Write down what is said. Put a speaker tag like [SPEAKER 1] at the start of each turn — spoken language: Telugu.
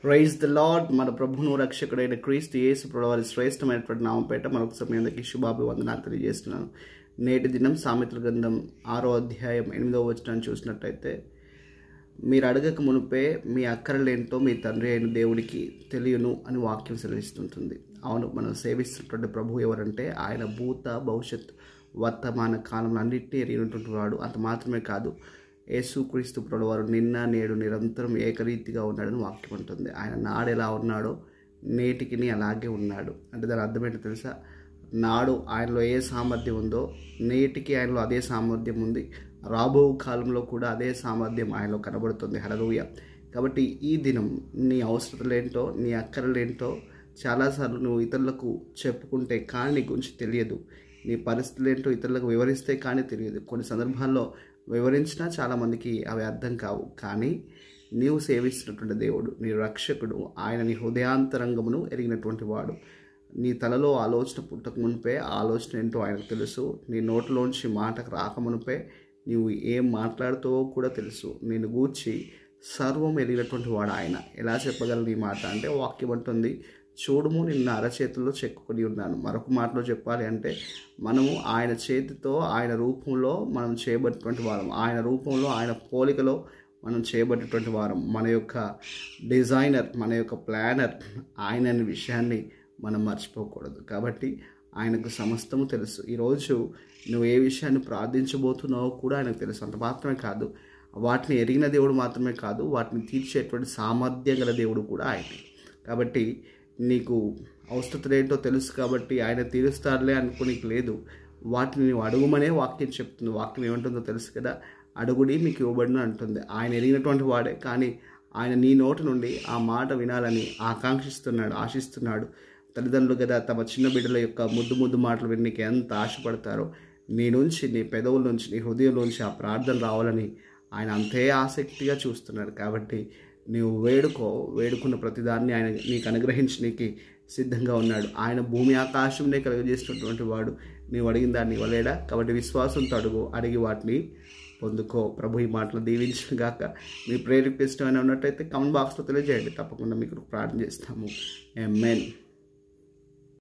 [SPEAKER 1] Praise the lord. మన ప్రభువును రక్షకుడైన క్రీస్తు యేసు ప్రభువారి శ్రేష్టమైనటువంటి నామపేట మరొక సమయానికి శుభాభివందనాలు తెలియజేస్తున్నాను. నేటి దినం సామెతల గ్రంథం 6వ అధ్యాయం 8వ వచనాన్ని చూసినట్టయితే, మీరు అడగక మునిపే మీ అక్కరలేంటో మీ తండ్రి అయిన దేవుడికి తెలియను అని వాక్యం సెలవిస్తుంటుంది. అవును, మనం సేవిస్తున్నటువంటి ప్రభువు ఎవరంటే ఆయన భూత భవిష్యత్ వర్తమాన కాలంలో అన్నింటినీ ఎరిగినటువంటి వాడు. అంత మాత్రమే కాదు, యేసుక్రీస్తు ప్రభువారు నిన్న నేడు నిరంతరం ఏకరీతిగా ఉన్నాడని వాక్యం ఉంటుంది. ఆయన నాడు ఎలా ఉన్నాడో నేటికి అలాగే ఉన్నాడు. అంటే దాని అర్థం ఏంటో తెలుసా? నాడు ఆయనలో ఏ సామర్థ్యం ఉందో నేటికి ఆయనలో అదే సామర్థ్యం ఉంది. రాబో కాలంలో కూడా అదే సామర్థ్యం ఆయనలో కనబడుతుంది. హల్లెలూయా. కాబట్టి ఈ దినం నీ అవసరతలేంటో నీ అక్కరలేంటో చాలాసార్లు నువ్వు ఇతరులకు చెప్పుకుంటే కానీ నీ గురించి తెలియదు. నీ పరిస్థితులు ఏంటో ఇతరులకు వివరిస్తే కానీ తెలియదు. కొన్ని సందర్భాల్లో వివరించినా చాలామందికి అవి అర్థం కావు. కానీ నీవు సేవిస్తున్నటువంటి దేవుడు, నీ రక్షకుడు, ఆయన నీ హృదయాంతరంగమును ఎరిగినటువంటి వాడు. నీ తలలో ఆలోచన పుట్టక మునిపే ఆలోచన ఏంటో ఆయనకు తెలుసు. నీ నోటిలోంచి మాటకు రాకమునిపే నీవు ఏం మాట్లాడుతావో కూడా తెలుసు. నేను గూర్చి సర్వం ఎరిగినటువంటి వాడు ఆయన. ఎలా చెప్పగలను ఈ మాట అంటే, వాక్యం అంటుంది, చూడుము నిన్న అరచేతుల్లో చెక్కుకొని ఉన్నాను. మరొక మాటలో చెప్పాలి అంటే, మనము ఆయన చేతితో ఆయన రూపంలో మనం చేయబడినటువంటి వారం, ఆయన రూపంలో ఆయన పోలికలో మనం చేయబడినటువంటి వారం. మన యొక్క డిజైనర్, మన యొక్క ప్లానర్ ఆయన అనే విషయాన్ని మనం మర్చిపోకూడదు. కాబట్టి ఆయనకు సమస్తము తెలుసు. ఈరోజు నువ్వు ఏ విషయాన్ని ప్రార్థించబోతున్నావో కూడా ఆయనకు తెలుసు. అంత మాత్రమే కాదు, వాటిని ఎరిగిన దేవుడు మాత్రమే కాదు, వాటిని తీర్చేటువంటి సామర్థ్యం గల దేవుడు కూడా ఆయనే. కాబట్టి నీకు అవసరతలేంటో తెలుసు కాబట్టి ఆయన తీరుస్తాడులే అనుకోనికి లేదు. వాటిని నువ్వు అడుగుమనే వాక్యం చెప్తుంది. వాక్యం ఏమంటుందో తెలుసు కదా, అడుగుడి మీకు ఇవ్వబడిన అంటుంది. ఆయన ఎరిగినటువంటి వాడే, కానీ ఆయన నీ నోటి నుండి ఆ మాట వినాలని ఆశిస్తున్నాడు. తల్లిదండ్రులు కదా తమ చిన్న బిడ్డల యొక్క ముద్దు మాటలు వినడానికి ఎంత ఆశపడతారో, నీ నుంచి, నీ పెదవుల నుంచి, నీ హృదయం నుంచి ఆ ప్రార్థన రావాలని ఆయన అంతే ఆసక్తిగా చూస్తున్నాడు. కాబట్టి నీవు వేడుకున్న ప్రతిదాన్ని ఆయన నీకు అనుగ్రహించడానికి సిద్ధంగా ఉన్నాడు. ఆయన భూమి ఆకాశంనే కలుగజేసినటువంటి వాడు. నీవు అడిగిన దాన్ని ఇవ్వలేడా? కాబట్టి విశ్వాసంతో అడిగి వాటిని పొందుకో. ప్రభు ఈ మాటలు దీవించిన గాక. మీ ప్రేయర్ రిక్వెస్ట్ ఏమైనా ఉన్నట్టయితే కామెంట్ బాక్స్లో తెలియజేయండి. తప్పకుండా మీకు ప్రార్థన చేస్తాము. ఆమేన్.